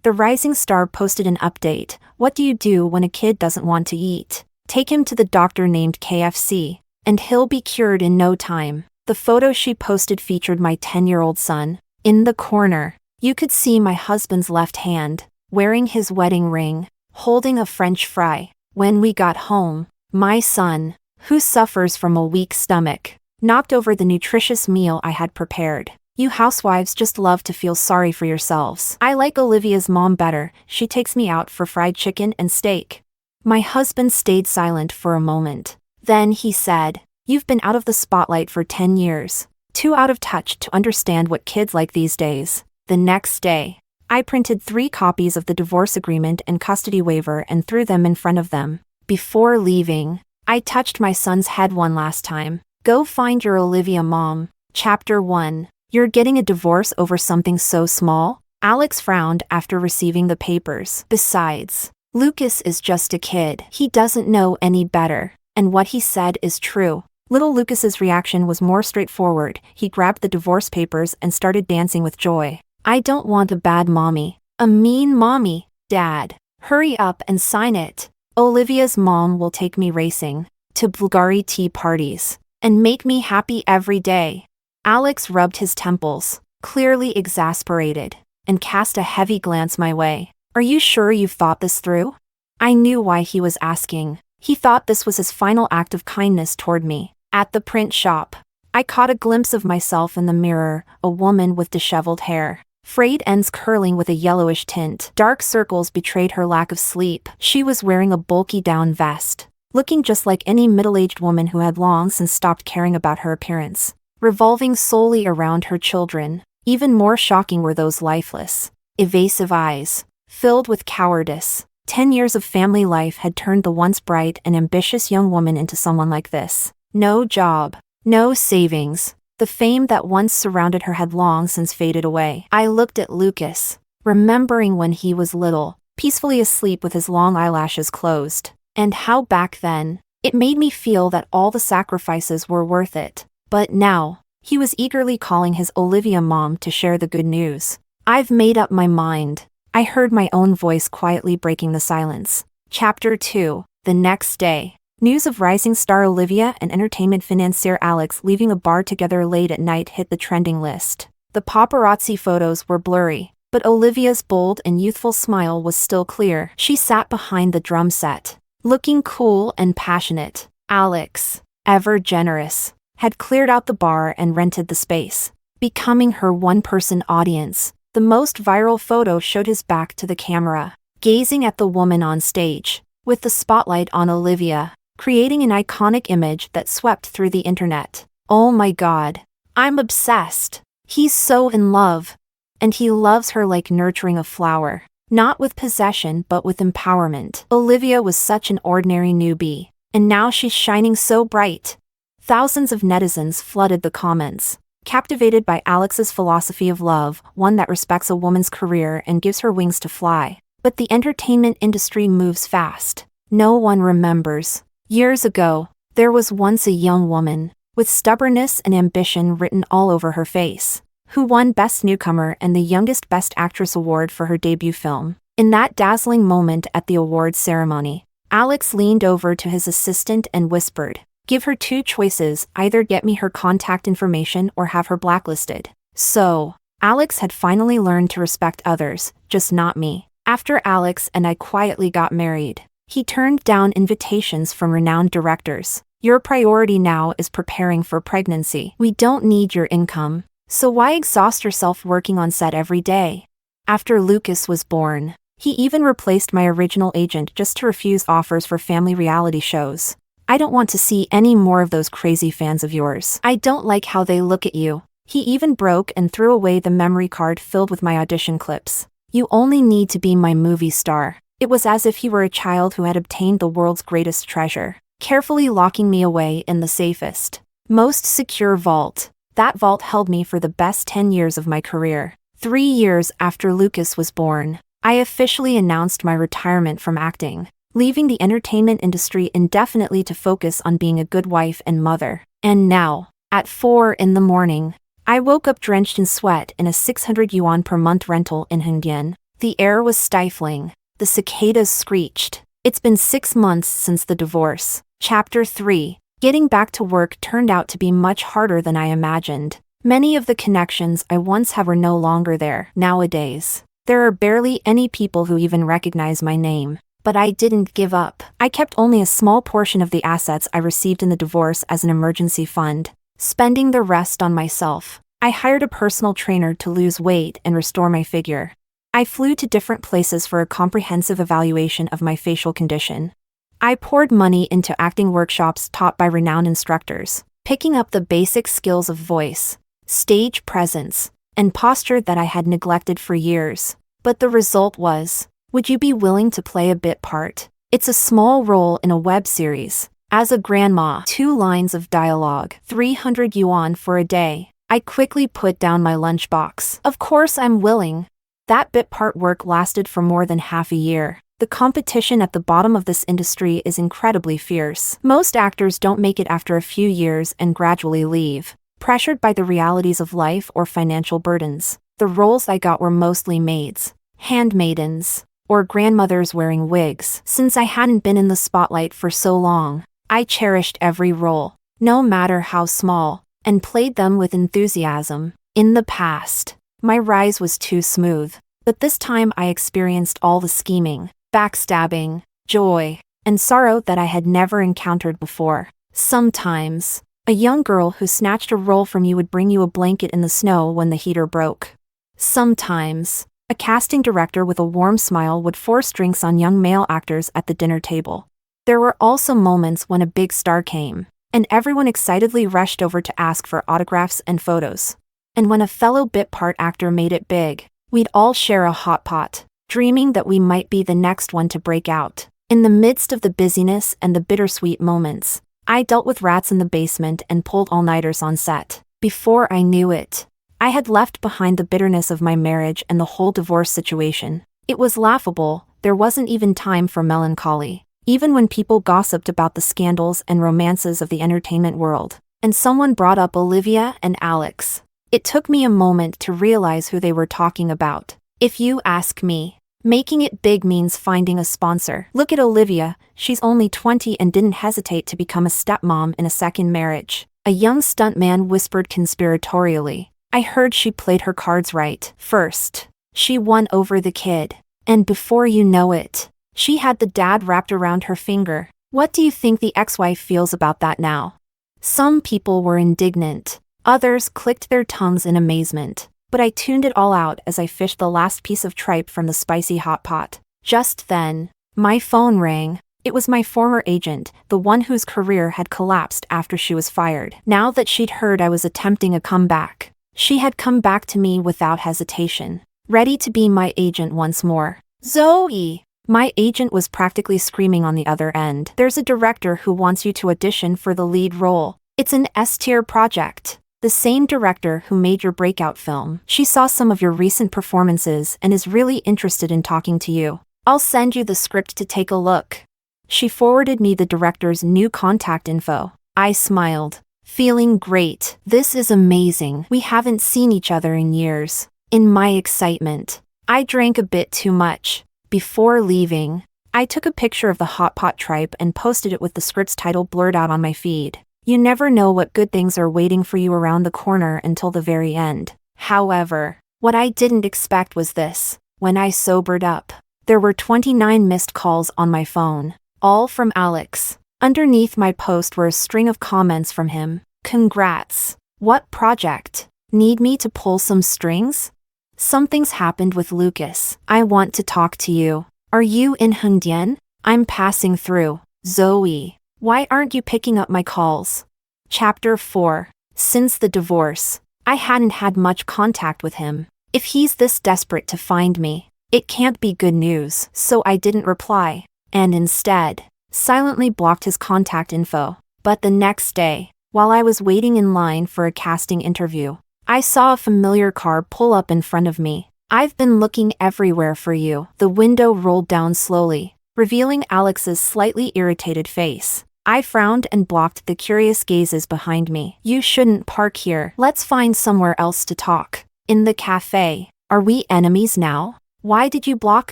The rising star posted an update. What do you do when a kid doesn't want to eat? Take him to the doctor named KFC, and he'll be cured in no time. The photo she posted featured my 10-year-old son. In the corner, you could see my husband's left hand, wearing his wedding ring, holding a French fry. When we got home, my son, who suffers from a weak stomach, knocked over the nutritious meal I had prepared. You housewives just love to feel sorry for yourselves. I like Olivia's mom better. She takes me out for fried chicken and steak. My husband stayed silent for a moment. Then he said, "You've been out of the spotlight for 10 years. Too out of touch to understand what kids like these days." The next day, I printed 3 copies of the divorce agreement and custody waiver and threw them in front of them. Before leaving, I touched my son's head one last time. Go find your Olivia mom. Chapter 1. You're getting a divorce over something so small? Alex frowned after receiving the papers. Besides, Lucas is just a kid. He doesn't know any better. And what he said is true. Little Lucas's reaction was more straightforward. He grabbed the divorce papers and started dancing with joy. I don't want a bad mommy. A mean mommy. Dad, hurry up and sign it. Olivia's mom will take me racing, to Bulgari tea parties, and make me happy every day. Alex rubbed his temples, clearly exasperated, and cast a heavy glance my way. Are you sure you've thought this through? I knew why he was asking. He thought this was his final act of kindness toward me. At the print shop, I caught a glimpse of myself in the mirror, a woman with disheveled hair, frayed ends curling with a yellowish tint. Dark circles betrayed her lack of sleep. She was wearing a bulky down vest, looking just like any middle-aged woman who had long since stopped caring about her appearance. Revolving solely around her children, even more shocking were those lifeless, evasive eyes, filled with cowardice. 10 years of family life had turned the once bright and ambitious young woman into someone like this. No job, no savings. The fame that once surrounded her had long since faded away. I looked at Lucas, remembering when he was little, peacefully asleep with his long eyelashes closed. And how back then, it made me feel that all the sacrifices were worth it. But now, he was eagerly calling his Olivia mom to share the good news. I've made up my mind. I heard my own voice quietly breaking the silence. Chapter 2. The next day. News of rising star Olivia and entertainment financier Alex leaving a bar together late at night hit the trending list. The paparazzi photos were blurry, but Olivia's bold and youthful smile was still clear. She sat behind the drum set, looking cool and passionate. Alex, ever generous, had cleared out the bar and rented the space, becoming her one-person audience. The most viral photo showed his back to the camera, gazing at the woman on stage, with the spotlight on Olivia, creating an iconic image that swept through the internet. Oh my God, I'm obsessed. He's so in love. And he loves her like nurturing a flower, not with possession but with empowerment. Olivia was such an ordinary newbie, and now she's shining so bright. Thousands of netizens flooded the comments, captivated by Alex's philosophy of love, one that respects a woman's career and gives her wings to fly. But the entertainment industry moves fast. No one remembers. Years ago, there was once a young woman, with stubbornness and ambition written all over her face, who won Best Newcomer and the Youngest Best Actress award for her debut film. In that dazzling moment at the awards ceremony, Alex leaned over to his assistant and whispered, "Give her 2 choices, either get me her contact information or have her blacklisted." So, Alex had finally learned to respect others, just not me. After Alex and I quietly got married, he turned down invitations from renowned directors. Your priority now is preparing for pregnancy. We don't need your income, so why exhaust yourself working on set every day? After Lucas was born, he even replaced my original agent just to refuse offers for family reality shows. I don't want to see any more of those crazy fans of yours. I don't like how they look at you. He even broke and threw away the memory card filled with my audition clips. You only need to be my movie star. It was as if he were a child who had obtained the world's greatest treasure, carefully locking me away in the safest, most secure vault. That vault held me for the best 10 years of my career. 3 years after Lucas was born, I officially announced my retirement from acting, leaving the entertainment industry indefinitely to focus on being a good wife and mother. And now, at 4 in the morning, I woke up drenched in sweat in a 600 yuan per month rental in Hengdian. The air was stifling. The cicadas screeched. It's been 6 months since the divorce. Chapter 3. Getting back to work turned out to be much harder than I imagined. Many of the connections I once had were no longer there. Nowadays, there are barely any people who even recognize my name. But I didn't give up. I kept only a small portion of the assets I received in the divorce as an emergency fund, spending the rest on myself. I hired a personal trainer to lose weight and restore my figure. I flew to different places for a comprehensive evaluation of my facial condition. I poured money into acting workshops taught by renowned instructors, picking up the basic skills of voice, stage presence, and posture that I had neglected for years. But the result was, would you be willing to play a bit part? It's a small role in a web series. As a grandma, 2 lines of dialogue, 300 yuan for a day. I quickly put down my lunchbox. Of course I'm willing. That bit part work lasted for more than half a year. The competition at the bottom of this industry is incredibly fierce. Most actors don't make it after a few years and gradually leave, pressured by the realities of life or financial burdens. The roles I got were mostly maids, handmaidens, or grandmothers wearing wigs. Since I hadn't been in the spotlight for so long, I cherished every role, no matter how small, and played them with enthusiasm. In the past, my rise was too smooth, but this time I experienced all the scheming, backstabbing, joy, and sorrow that I had never encountered before. Sometimes, a young girl who snatched a role from you would bring you a blanket in the snow when the heater broke. Sometimes, a casting director with a warm smile would force drinks on young male actors at the dinner table. There were also moments when a big star came, and everyone excitedly rushed over to ask for autographs and photos. And when a fellow bit part actor made it big, we'd all share a hot pot, dreaming that we might be the next one to break out. In the midst of the busyness and the bittersweet moments, I dealt with rats in the basement and pulled all-nighters on set. Before I knew it, I had left behind the bitterness of my marriage and the whole divorce situation. It was laughable. There wasn't even time for melancholy. Even when people gossiped about the scandals and romances of the entertainment world, and someone brought up Olivia and Alex, it took me a moment to realize who they were talking about. If you ask me, making it big means finding a sponsor. Look at Olivia, she's only 20 and didn't hesitate to become a stepmom in a second marriage. A young stuntman whispered conspiratorially. I heard she played her cards right. First, she won over the kid, and before you know it, she had the dad wrapped around her finger. What do you think the ex-wife feels about that now? Some people were indignant. Others clicked their tongues in amazement. But I tuned it all out as I fished the last piece of tripe from the spicy hot pot. Just then, my phone rang. It was my former agent, the one whose career had collapsed after she was fired. Now that she'd heard I was attempting a comeback, she had come back to me without hesitation, ready to be my agent once more. Zoe! My agent was practically screaming on the other end. There's a director who wants you to audition for the lead role. It's an S-tier project. The same director who made your breakout film. She saw some of your recent performances and is really interested in talking to you. I'll send you the script to take a look. She forwarded me the director's new contact info. I smiled, feeling great. This is amazing. We haven't seen each other in years. In my excitement, I drank a bit too much. Before leaving, I took a picture of the hot pot tripe and posted it with the script's title blurred out on my feed. You never know what good things are waiting for you around the corner until the very end. However, what I didn't expect was this. When I sobered up, there were 29 missed calls on my phone, all from Alex. Underneath my post were a string of comments from him. Congrats. What project? Need me to pull some strings? Something's happened with Lucas. I want to talk to you. Are you in Hengdian? I'm passing through. Zoe. Why aren't you picking up my calls? Chapter 4. Since the divorce, I hadn't had much contact with him. If he's this desperate to find me, it can't be good news. So I didn't reply, and instead, silently blocked his contact info. But the next day, while I was waiting in line for a casting interview, I saw a familiar car pull up in front of me. I've been looking everywhere for you. The window rolled down slowly, revealing Alex's slightly irritated face. I frowned and blocked the curious gazes behind me. You shouldn't park here. Let's find somewhere else to talk. In the cafe. Are we enemies now? Why did you block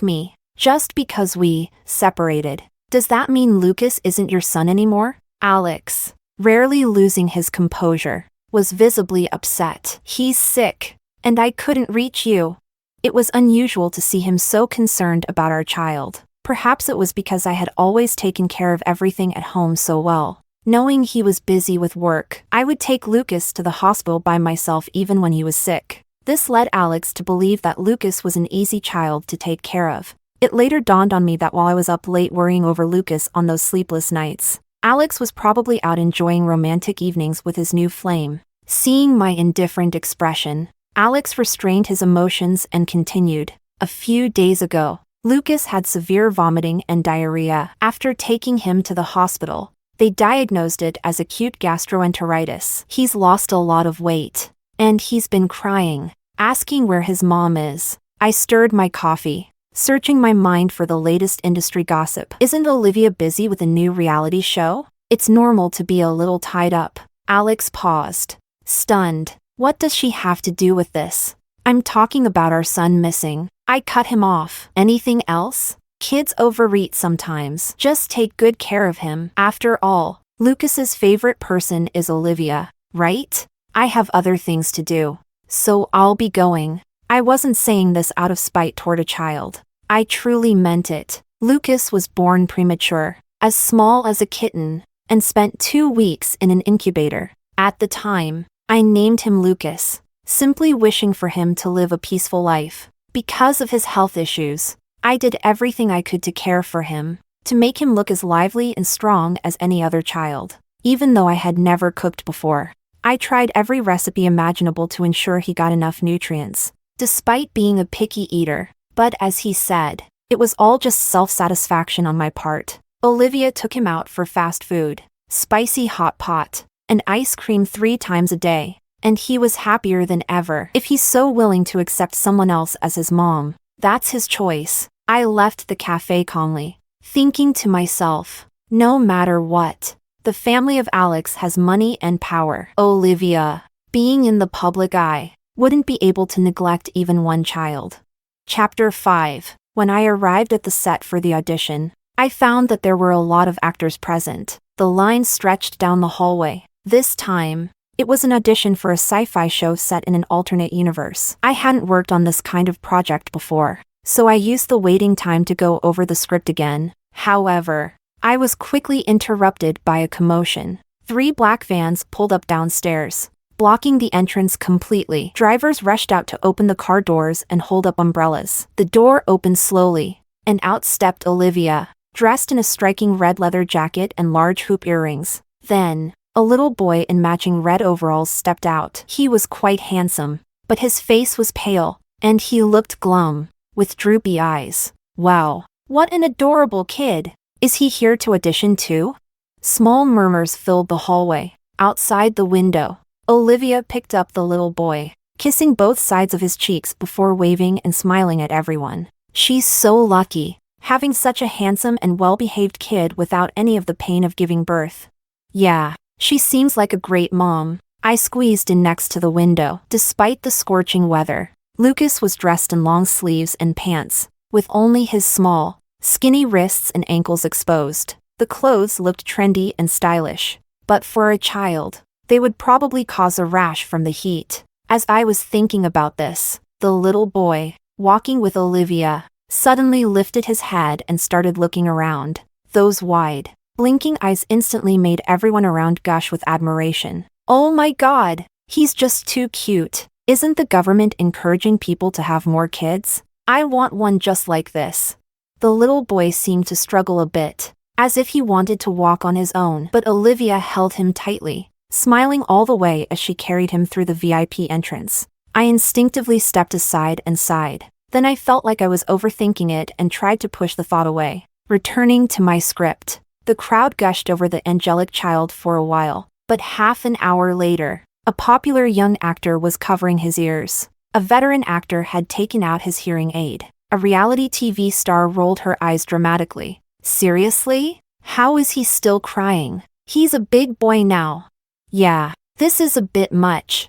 me? Just because we separated. Does that mean Lucas isn't your son anymore? Alex, rarely losing his composure, was visibly upset. He's sick, and I couldn't reach you. It was unusual to see him so concerned about our child. Perhaps it was because I had always taken care of everything at home so well. Knowing he was busy with work, I would take Lucas to the hospital by myself even when he was sick. This led Alex to believe that Lucas was an easy child to take care of. It later dawned on me that while I was up late worrying over Lucas on those sleepless nights, Alex was probably out enjoying romantic evenings with his new flame. Seeing my indifferent expression, Alex restrained his emotions and continued. A few days ago, Lucas had severe vomiting and diarrhea. After taking him to the hospital, they diagnosed it as acute gastroenteritis. He's lost a lot of weight, and he's been crying, asking where his mom is. I stirred my coffee, searching my mind for the latest industry gossip. Isn't Olivia busy with a new reality show? It's normal to be a little tied up. Alex paused, stunned. What does she have to do with this? I'm talking about our son missing. I cut him off. Anything else? Kids overeat sometimes. Just take good care of him. After all, Lucas's favorite person is Olivia, right? I have other things to do, so I'll be going. I wasn't saying this out of spite toward a child. I truly meant it. Lucas was born premature, as small as a kitten, and spent 2 weeks in an incubator. At the time, I named him Lucas, simply wishing for him to live a peaceful life. Because of his health issues, I did everything I could to care for him, to make him look as lively and strong as any other child. Even though I had never cooked before, I tried every recipe imaginable to ensure he got enough nutrients, despite being a picky eater. But as he said, it was all just self-satisfaction on my part. Olivia took him out for fast food, spicy hot pot, and ice cream 3 times a day, and he was happier than ever. If he's so willing to accept someone else as his mom, that's his choice. I left the cafe calmly, thinking to myself, no matter what, the family of Alex has money and power. Olivia, being in the public eye, wouldn't be able to neglect even one child. Chapter 5. When I arrived at the set for the audition, I found that there were a lot of actors present. The line stretched down the hallway. This time, it was an audition for a sci-fi show set in an alternate universe. I hadn't worked on this kind of project before, so I used the waiting time to go over the script again. However, I was quickly interrupted by a commotion. 3 black vans pulled up downstairs, blocking the entrance completely. Drivers rushed out to open the car doors and hold up umbrellas. The door opened slowly, and out stepped Olivia, dressed in a striking red leather jacket and large hoop earrings. Then, a little boy in matching red overalls stepped out. He was quite handsome, but his face was pale, and he looked glum, with droopy eyes. Wow, what an adorable kid! Is he here to audition too? Small murmurs filled the hallway. Outside the window, Olivia picked up the little boy, kissing both sides of his cheeks before waving and smiling at everyone. She's so lucky, having such a handsome and well-behaved kid without any of the pain of giving birth. Yeah, she seems like a great mom. I squeezed in next to the window. Despite the scorching weather, Lucas was dressed in long sleeves and pants, with only his small, skinny wrists and ankles exposed. The clothes looked trendy and stylish, but for a child, they would probably cause a rash from the heat. As I was thinking about this, the little boy, walking with Olivia, suddenly lifted his head and started looking around. Those wide, blinking eyes instantly made everyone around gush with admiration. Oh my God, he's just too cute. Isn't the government encouraging people to have more kids? I want one just like this. The little boy seemed to struggle a bit, as if he wanted to walk on his own, but Olivia held him tightly, smiling all the way as she carried him through the VIP entrance. I instinctively stepped aside and sighed. Then I felt like I was overthinking it and tried to push the thought away. Returning to my script, the crowd gushed over the angelic child for a while, but half an hour later, a popular young actor was covering his ears. A veteran actor had taken out his hearing aid. A reality TV star rolled her eyes dramatically. Seriously? How is he still crying? He's a big boy now. Yeah, this is a bit much.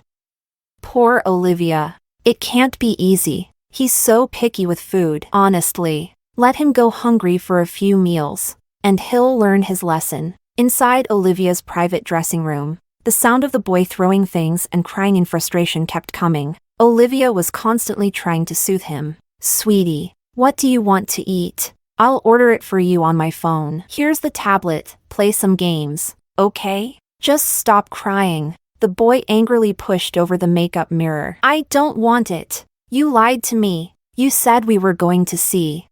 Poor Olivia. It can't be easy. He's so picky with food. Honestly, let him go hungry for a few meals, and he'll learn his lesson. Inside Olivia's private dressing room, the sound of the boy throwing things and crying in frustration kept coming. Olivia was constantly trying to soothe him. Sweetie, what do you want to eat? I'll order it for you on my phone. Here's the tablet, play some games, okay? Just stop crying. The boy angrily pushed over the makeup mirror. I don't want it. You lied to me. You said we were going to see.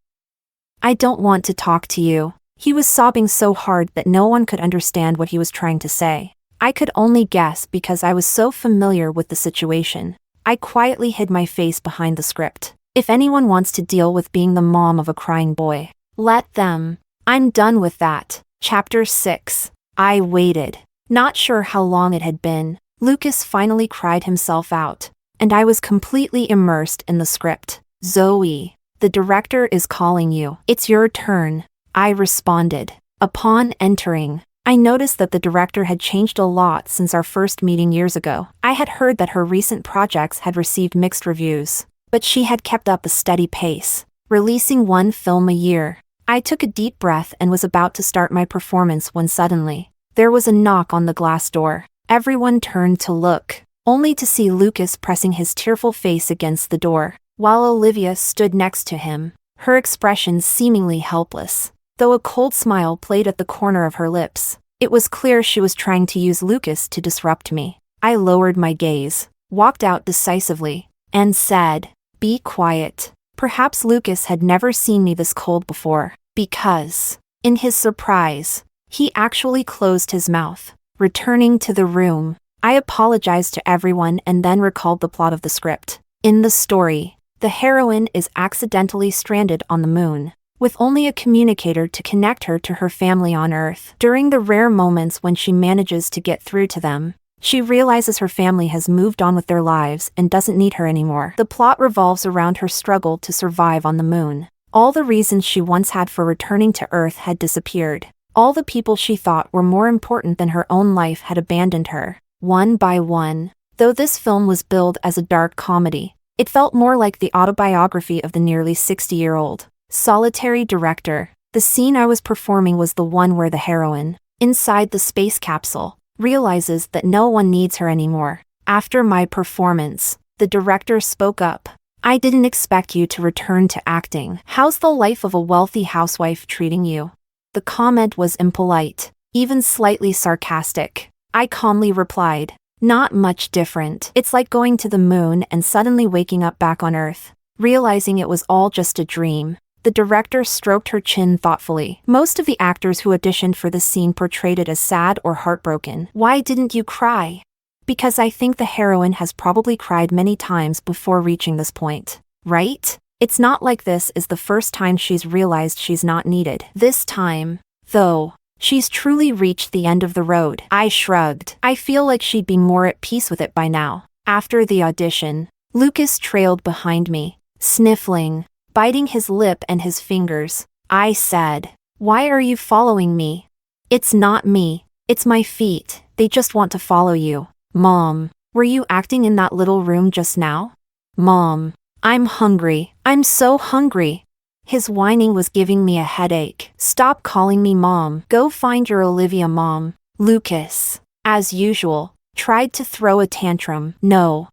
I don't want to talk to you. He was sobbing so hard that no one could understand what he was trying to say. I could only guess because I was so familiar with the situation. I quietly hid my face behind the script. If anyone wants to deal with being the mom of a crying boy, let them. I'm done with that. Chapter 6. I waited. Not sure how long it had been. Lucas finally cried himself out, and I was completely immersed in the script. Zoe, the director is calling you. It's your turn. I responded. Upon entering, I noticed that the director had changed a lot since our first meeting years ago. I had heard that her recent projects had received mixed reviews, but she had kept up a steady pace, releasing one film a year. I took a deep breath and was about to start my performance when suddenly, there was a knock on the glass door. Everyone turned to look, only to see Lucas pressing his tearful face against the door, while Olivia stood next to him, her expression seemingly helpless, though a cold smile played at the corner of her lips. It was clear she was trying to use Lucas to disrupt me. I lowered my gaze, walked out decisively, and said, "Be quiet." Perhaps Lucas had never seen me this cold before, because, in his surprise, he actually closed his mouth. Returning to the room, I apologized to everyone and then recalled the plot of the script. In the story, the heroine is accidentally stranded on the moon, with only a communicator to connect her to her family on Earth. During the rare moments when she manages to get through to them, she realizes her family has moved on with their lives and doesn't need her anymore. The plot revolves around her struggle to survive on the moon. All the reasons she once had for returning to Earth had disappeared. All the people she thought were more important than her own life had abandoned her, one by one. Though this film was billed as a dark comedy, it felt more like the autobiography of the nearly 60-year-old, solitary director. The scene I was performing was the one where the heroine, inside the space capsule, realizes that no one needs her anymore. After my performance, the director spoke up. "I didn't expect you to return to acting. How's the life of a wealthy housewife treating you?" The comment was impolite, even slightly sarcastic. I calmly replied, "Not much different. It's like going to the moon and suddenly waking up back on Earth, realizing it was all just a dream." The director stroked her chin thoughtfully. "Most of the actors who auditioned for this scene portrayed it as sad or heartbroken. Why didn't you cry?" "Because I think the heroine has probably cried many times before reaching this point, right? It's not like this is the first time she's realized she's not needed. This time, though, she's truly reached the end of the road." I shrugged. I feel like she'd be more at peace with it by now. After the audition, Lucas trailed behind me, sniffling, biting his lip and his fingers. I said, "Why are you following me?" "It's not me. It's my feet. They just want to follow you." "Mom, were you acting in that little room just now?" "Mom, I'm hungry. I'm so hungry." His whining was giving me a headache. "Stop calling me Mom. Go find your Olivia mom." Lucas, as usual, tried to throw a tantrum. No,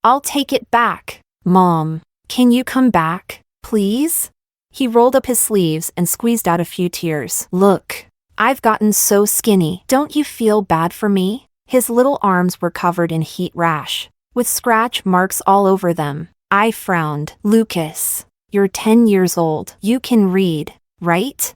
I'll take it back." "Mom, can you come back, please?" He rolled up his sleeves and squeezed out a few tears. "Look, I've gotten so skinny. Don't you feel bad for me?" His little arms were covered in heat rash, with scratch marks all over them. I frowned. "Lucas, you're 10 years old. You can read, right?"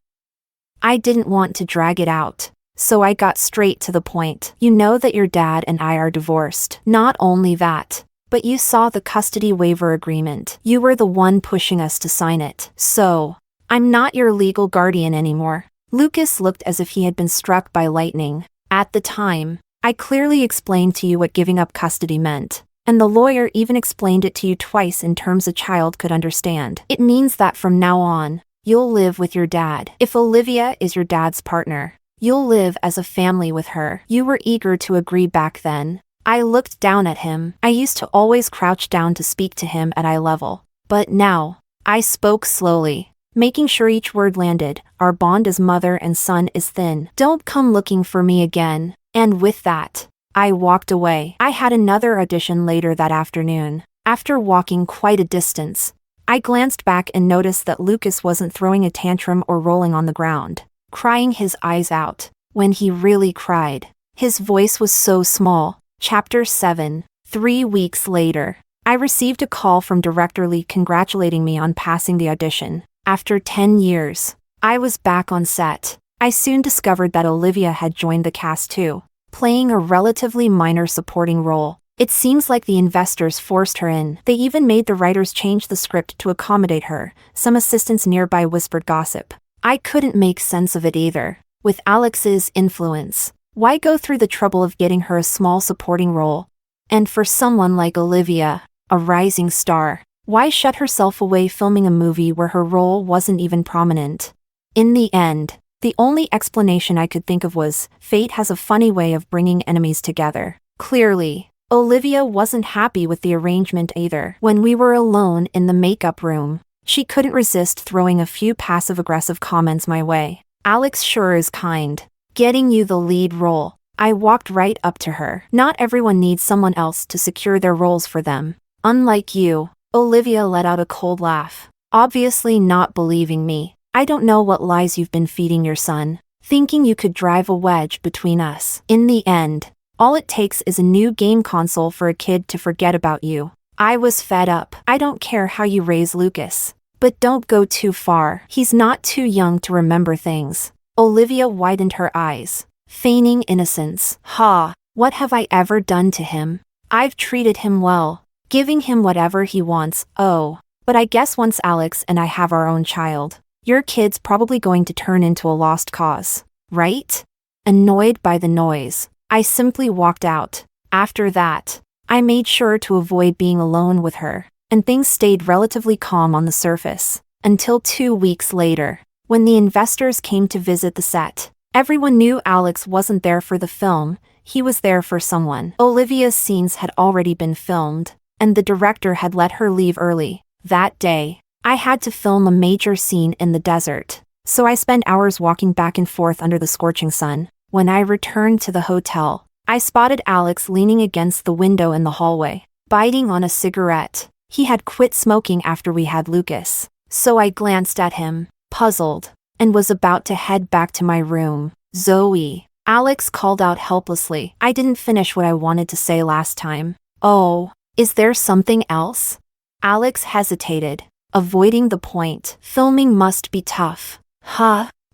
I didn't want to drag it out, so I got straight to the point. "You know that your dad and I are divorced. Not only that, but you saw the custody waiver agreement. You were the one pushing us to sign it. So, I'm not your legal guardian anymore." Lucas looked as if he had been struck by lightning. "At the time, I clearly explained to you what giving up custody meant. And the lawyer even explained it to you twice in terms a child could understand. It means that from now on, you'll live with your dad. If Olivia is your dad's partner, you'll live as a family with her." You were eager to agree back then. I looked down at him. I used to always crouch down to speak to him at eye level, But now, I spoke slowly, making sure each word landed. Our bond as mother and son is thin. Don't come looking for me again. And with that, I walked away. I had another audition later that afternoon. After walking quite a distance, I glanced back and noticed that Lucas wasn't throwing a tantrum or rolling on the ground, crying his eyes out. When he really cried, his voice was so small. Chapter 7. 3 weeks later, I received a call from Director Lee congratulating me on passing the audition. After 10 years, I was back on set. I soon discovered that Olivia had joined the cast too, playing a relatively minor supporting role. It seems like the investors forced her in. They even made the writers change the script to accommodate her. Some assistants nearby whispered gossip. I couldn't make sense of it either. With Alex's influence, why go through the trouble of getting her a small supporting role? And for someone like Olivia, a rising star, why shut herself away filming a movie where her role wasn't even prominent? In the end, the only explanation I could think of was, fate has a funny way of bringing enemies together. Clearly, Olivia wasn't happy with the arrangement either. When we were alone in the makeup room, she couldn't resist throwing a few passive-aggressive comments my way. Alex sure is kind. Getting you the lead role. I walked right up to her. Not everyone needs someone else to secure their roles for them. Unlike you. Olivia let out a cold laugh, obviously not believing me. I don't know what lies you've been feeding your son, thinking you could drive a wedge between us. In the end, all it takes is a new game console for a kid to forget about you. I was fed up. I don't care how you raise Lucas, but don't go too far. He's not too young to remember things. Olivia widened her eyes, feigning innocence. What have I ever done to him? I've treated him well, giving him whatever he wants. Oh, but I guess once Alex and I have our own child, your kid's probably going to turn into a lost cause, right? Annoyed by the noise, I simply walked out. After that, I made sure to avoid being alone with her, and things stayed relatively calm on the surface, until 2 weeks later, when the investors came to visit the set. Everyone knew Alex wasn't there for the film, he was there for someone. Olivia's scenes had already been filmed, and the director had let her leave early. That day, I had to film a major scene in the desert, so I spent hours walking back and forth under the scorching sun. When I returned to the hotel, I spotted Alex leaning against the window in the hallway, biting on a cigarette. He had quit smoking after we had Lucas, so I glanced at him, puzzled, and was about to head back to my room. Zoe, Alex called out helplessly. I didn't finish what I wanted to say last time. Oh, is there something else? Alex hesitated, avoiding the point. Filming must be tough.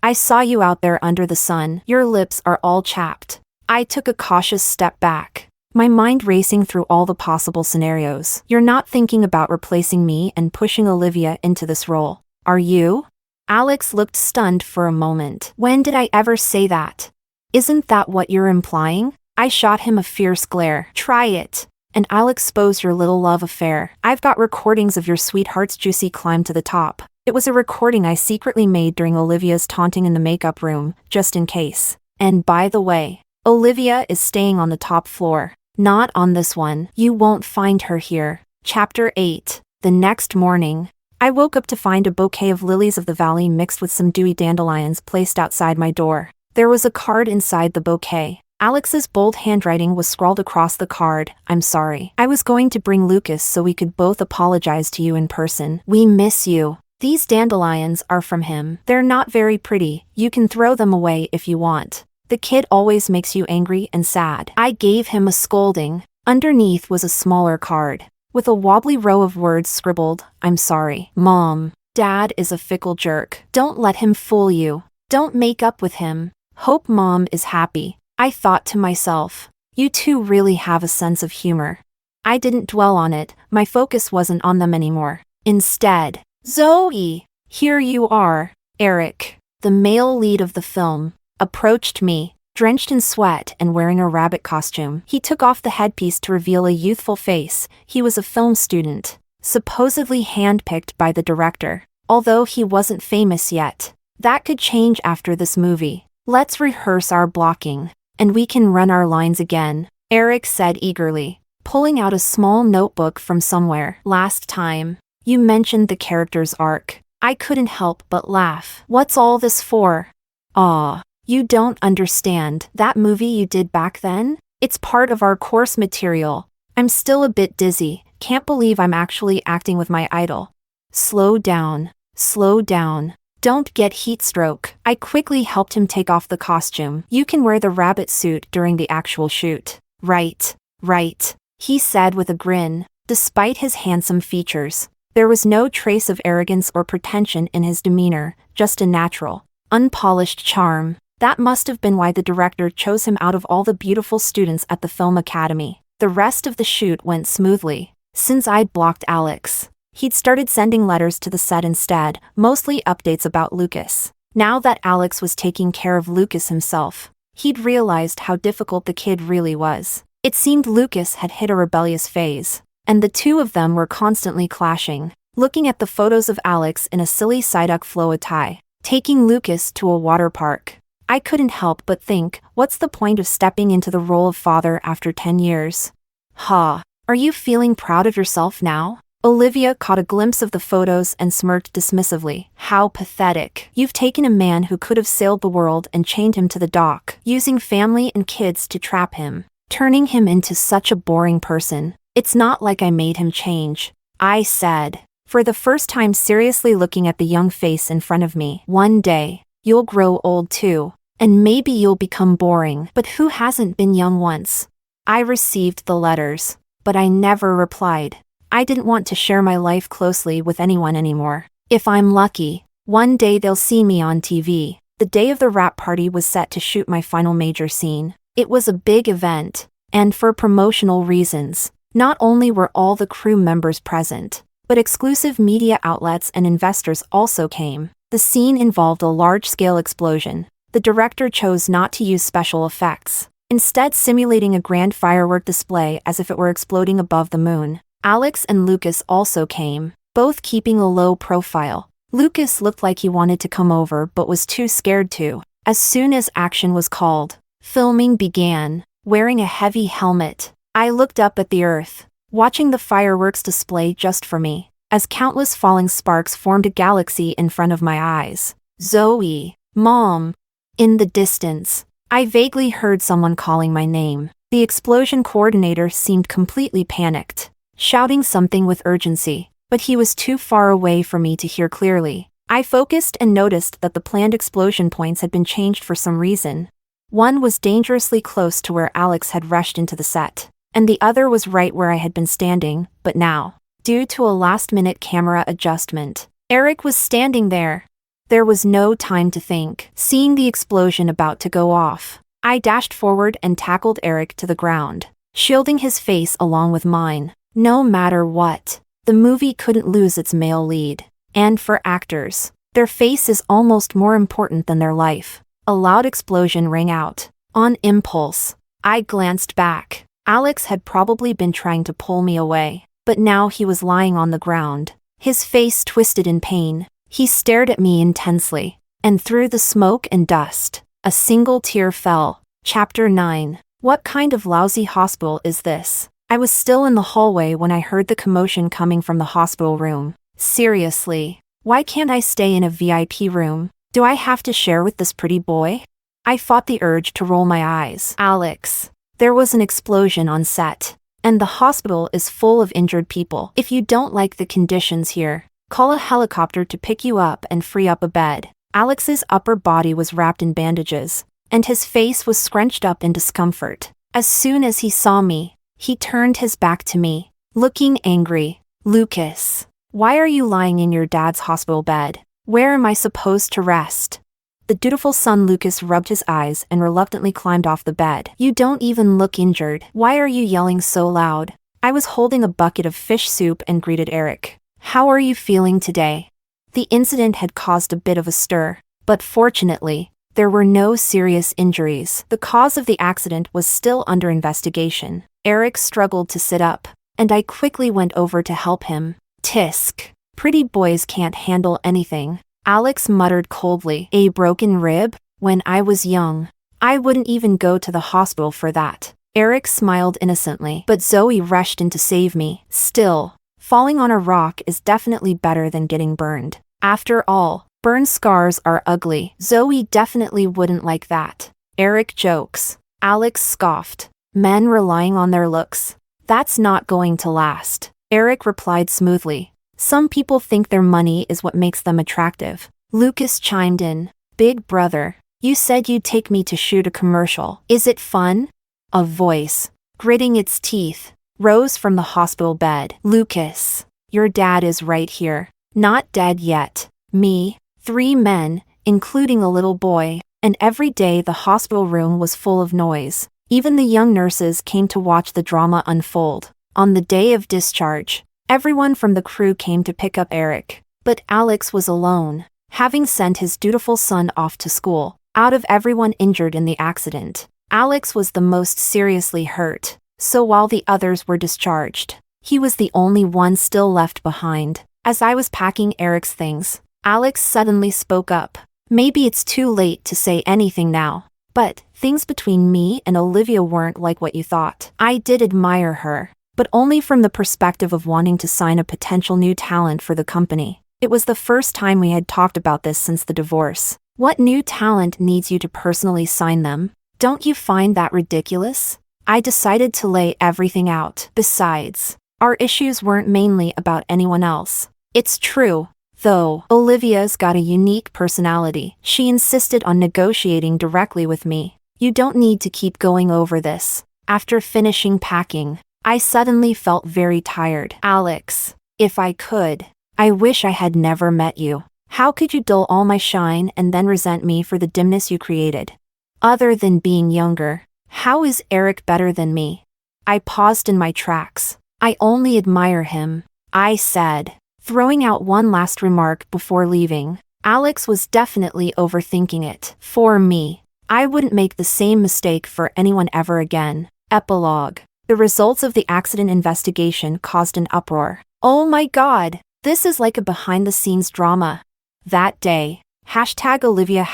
I saw you out there under the sun. Your lips are all chapped. I took a cautious step back, my mind racing through all the possible scenarios. You're not thinking about replacing me and pushing Olivia into this role, are you? Alex looked stunned for a moment. When did I ever say that? Isn't that what you're implying? I shot him a fierce glare. Try it, and I'll expose your little love affair. I've got recordings of your sweetheart's juicy climb to the top. It was a recording I secretly made during Olivia's taunting in the makeup room, just in case. And by the way, Olivia is staying on the top floor. Not on this one. You won't find her here. Chapter 8. The next morning, I woke up to find a bouquet of lilies of the valley mixed with some dewy dandelions placed outside my door. There was a card inside the bouquet. Alex's bold handwriting was scrawled across the card. I'm sorry. I was going to bring Lucas so we could both apologize to you in person. We miss you. These dandelions are from him. They're not very pretty. You can throw them away if you want. The kid always makes you angry and sad. I gave him a scolding. Underneath was a smaller card, with a wobbly row of words scribbled. I'm sorry. Mom. Dad is a fickle jerk. Don't let him fool you. Don't make up with him. Hope Mom is happy. I thought to myself, you two really have a sense of humor. I didn't dwell on it. My focus wasn't on them anymore. Instead, Zoe, here you are. Eric, the male lead of the film, approached me, drenched in sweat and wearing a rabbit costume. He took off the headpiece to reveal a youthful face. He was a film student, supposedly handpicked by the director, although he wasn't famous yet. That could change after this movie. Let's rehearse our blocking, and we can run our lines again, Eric said eagerly, pulling out a small notebook from somewhere. Last time, You mentioned the character's arc. I couldn't help but laugh. What's all this for? Aw, you don't understand. That movie you did back then? It's part of our course material. I'm still a bit dizzy. Can't believe I'm actually acting with my idol. Slow down. Slow down. Don't get heat stroke. I quickly helped him take off the costume. You can wear the rabbit suit during the actual shoot. Right, right, he said with a grin. Despite his handsome features, there was no trace of arrogance or pretension in his demeanor, just a natural, unpolished charm. That must have been why the director chose him out of all the beautiful students at the film academy. The rest of the shoot went smoothly. Since I'd blocked Alex, he'd started sending letters to the set instead, mostly updates about Lucas. Now that Alex was taking care of Lucas himself, he'd realized how difficult the kid really was. It seemed Lucas had hit a rebellious phase, and the two of them were constantly clashing. Looking at the photos of Alex in a silly Psyduck flow tie, taking Lucas to a water park, I couldn't help but think, what's the point of stepping into the role of father after 10 years? Ha, are you feeling proud of yourself now? Olivia caught a glimpse of the photos and smirked dismissively. How pathetic. You've taken a man who could have sailed the world and chained him to the dock, using family and kids to trap him, turning him into such a boring person. It's not like I made him change, I said, for the first time seriously looking at the young face in front of me. One day, you'll grow old too, and maybe you'll become boring. But who hasn't been young once? I received the letters, but I never replied. I didn't want to share my life closely with anyone anymore. If I'm lucky, one day they'll see me on TV. The day of the wrap party was set to shoot my final major scene. It was a big event, and for promotional reasons, not only were all the crew members present, but exclusive media outlets and investors also came. The scene involved a large-scale explosion. The director chose not to use special effects, instead simulating a grand firework display as if it were exploding above the moon. Alex and Lucas also came, both keeping a low profile. Lucas looked like he wanted to come over but was too scared to. As soon as action was called, filming began. Wearing a heavy helmet, I looked up at the earth, watching the fireworks display just for me, as countless falling sparks formed a galaxy in front of my eyes. Zoe, Mom. In the distance, I vaguely heard someone calling my name. The explosion coordinator seemed completely panicked, shouting something with urgency, but he was too far away for me to hear clearly. I focused and noticed that the planned explosion points had been changed for some reason. One was dangerously close to where Alex had rushed into the set, and the other was right where I had been standing, but now, due to a last-minute camera adjustment, Eric was standing there. There was no time to think. Seeing the explosion about to go off, I dashed forward and tackled Eric to the ground, shielding his face along with mine. No matter what, the movie couldn't lose its male lead. And for actors, their face is almost more important than their life. A loud explosion rang out. On impulse, I glanced back. Alex had probably been trying to pull me away, but now he was lying on the ground, his face twisted in pain. He stared at me intensely, and through the smoke and dust, a single tear fell. Chapter 9. What kind of lousy hospital is this? I was still in the hallway when I heard the commotion coming from the hospital room. Seriously, why can't I stay in a VIP room? Do I have to share with this pretty boy? I fought the urge to roll my eyes. Alex, there was an explosion on set, and the hospital is full of injured people. If you don't like the conditions here, call a helicopter to pick you up and free up a bed. Alex's upper body was wrapped in bandages, and his face was scrunched up in discomfort. As soon as he saw me, he turned his back to me, looking angry. Lucas, why are you lying in your dad's hospital bed? Where am I supposed to rest? The dutiful son Lucas rubbed his eyes and reluctantly climbed off the bed. You don't even look injured. Why are you yelling so loud? I was holding a bucket of fish soup and greeted Eric. How are you feeling today? The incident had caused a bit of a stir, but fortunately, there were no serious injuries. The cause of the accident was still under investigation. Eric struggled to sit up, and I quickly went over to help him. Tisk. Pretty boys can't handle anything. Alex muttered coldly. A broken rib? When I was young, I wouldn't even go to the hospital for that. Eric smiled innocently, but Zoe rushed in to save me. Still, Falling on a rock is definitely better than getting burned. After all, burn scars are ugly. Zoe definitely wouldn't like that. Eric jokes. Alex scoffed. Men relying on their looks. That's not going to last. Eric replied smoothly. Some people think their money is what makes them attractive. Lucas chimed in. Big brother, you said you'd take me to shoot a commercial. Is it fun? A voice, gritting its teeth, rose from the hospital bed. Lucas, your dad is right here. Not dead yet. Me, 3 men, including a little boy, and every day the hospital room was full of noise. Even the young nurses came to watch the drama unfold. On the day of discharge, everyone from the crew came to pick up Eric. But Alex was alone, having sent his dutiful son off to school. Out of everyone injured in the accident, Alex was the most seriously hurt. So while the others were discharged, he was the only one still left behind. As I was packing Eric's things, Alex suddenly spoke up. Maybe it's too late to say anything now, but things between me and Olivia weren't like what you thought. I did admire her, but only from the perspective of wanting to sign a potential new talent for the company. It was the first time we had talked about this since the divorce. What new talent needs you to personally sign them? Don't you find that ridiculous? I decided to lay everything out. Besides, our issues weren't mainly about anyone else. It's true, though, Olivia's got a unique personality. She insisted on negotiating directly with me. You don't need to keep going over this. After finishing packing, I suddenly felt very tired. Alex, if I could, I wish I had never met you. How could you dull all my shine and then resent me for the dimness you created? Other than being younger, how is Eric better than me? I paused in my tracks. I only admire him, I said, throwing out one last remark before leaving. Alex was definitely overthinking it. For me, I wouldn't make the same mistake for anyone ever again. Epilogue. The results of the accident investigation caused an uproar. Oh my God, this is like a behind-the-scenes drama. That day, #Olivia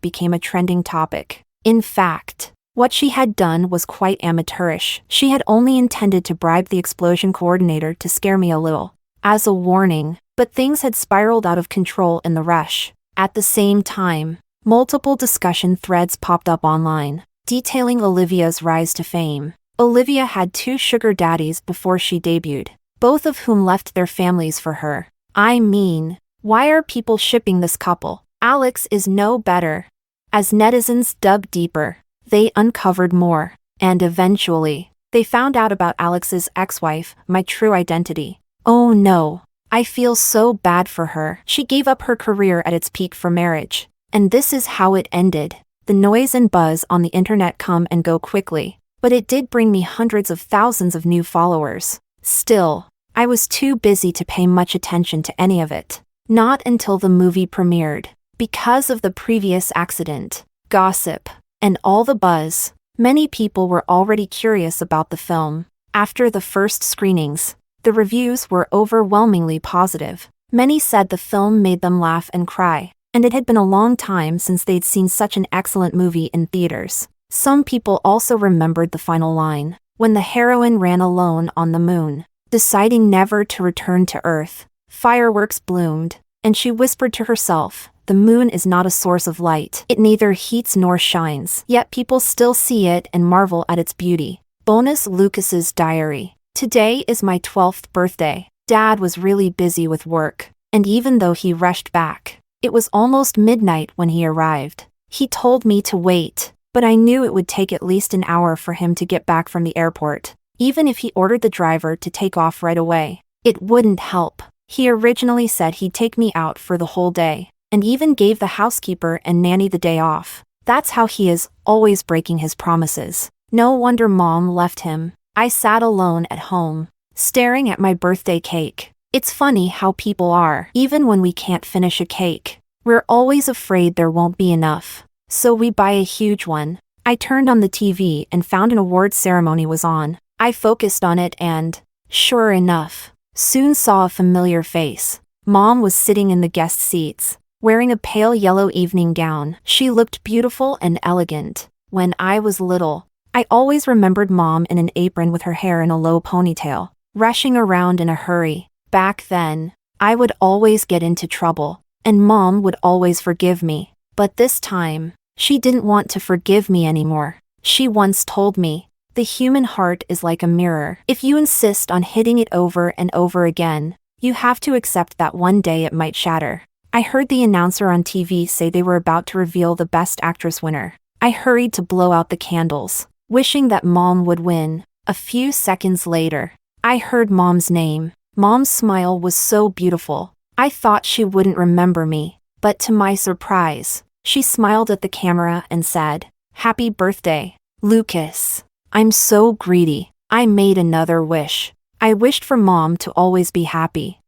became a trending topic. In fact, what she had done was quite amateurish. She had only intended to bribe the explosion coordinator to scare me a little, as a warning, but things had spiraled out of control in the rush. At the same time, multiple discussion threads popped up online, detailing Olivia's rise to fame. Olivia had 2 sugar daddies before she debuted, both of whom left their families for her. I mean, why are people shipping this couple? Alex is no better. As netizens dug deeper, they uncovered more, and eventually, they found out about Alex's ex-wife, my true identity. Oh no, I feel so bad for her. She gave up her career at its peak for marriage, and this is how it ended. The noise and buzz on the internet come and go quickly, but it did bring me hundreds of thousands of new followers. Still, I was too busy to pay much attention to any of it. Not until the movie premiered. Because of the previous accident, gossip, and all the buzz, many people were already curious about the film. After the first screenings, the reviews were overwhelmingly positive. Many said the film made them laugh and cry, and it had been a long time since they'd seen such an excellent movie in theaters. Some people also remembered the final line, when the heroine ran alone on the moon, deciding never to return to Earth. Fireworks bloomed, and she whispered to herself, "The moon is not a source of light. It neither heats nor shines." Yet people still see it and marvel at its beauty. Bonus Lucas's diary. Today is my 12th birthday. Dad was really busy with work, and even though he rushed back, it was almost midnight when he arrived. He told me to wait, but I knew it would take at least an hour for him to get back from the airport. Even if he ordered the driver to take off right away, it wouldn't help. He originally said he'd take me out for the whole day, and even gave the housekeeper and nanny the day off. That's how he is, always breaking his promises. No wonder Mom left him. I sat alone at home, staring at my birthday cake. It's funny how people are. Even when we can't finish a cake, we're always afraid there won't be enough, so we buy a huge one. I turned on the TV and found an award ceremony was on. I focused on it and, sure enough, soon saw a familiar face. Mom was sitting in the guest seats, wearing a pale yellow evening gown. She looked beautiful and elegant. When I was little, I always remembered Mom in an apron with her hair in a low ponytail, rushing around in a hurry. Back then, I would always get into trouble, and Mom would always forgive me. But this time, she didn't want to forgive me anymore. She once told me, the human heart is like a mirror. If you insist on hitting it over and over again, you have to accept that one day it might shatter. I heard the announcer on TV say they were about to reveal the Best Actress winner. I hurried to blow out the candles, wishing that Mom would win. A few seconds later, I heard Mom's name. Mom's smile was so beautiful. I thought she wouldn't remember me, but to my surprise, she smiled at the camera and said, "Happy birthday, Lucas." I'm so greedy. I made another wish. I wished for Mom to always be happy.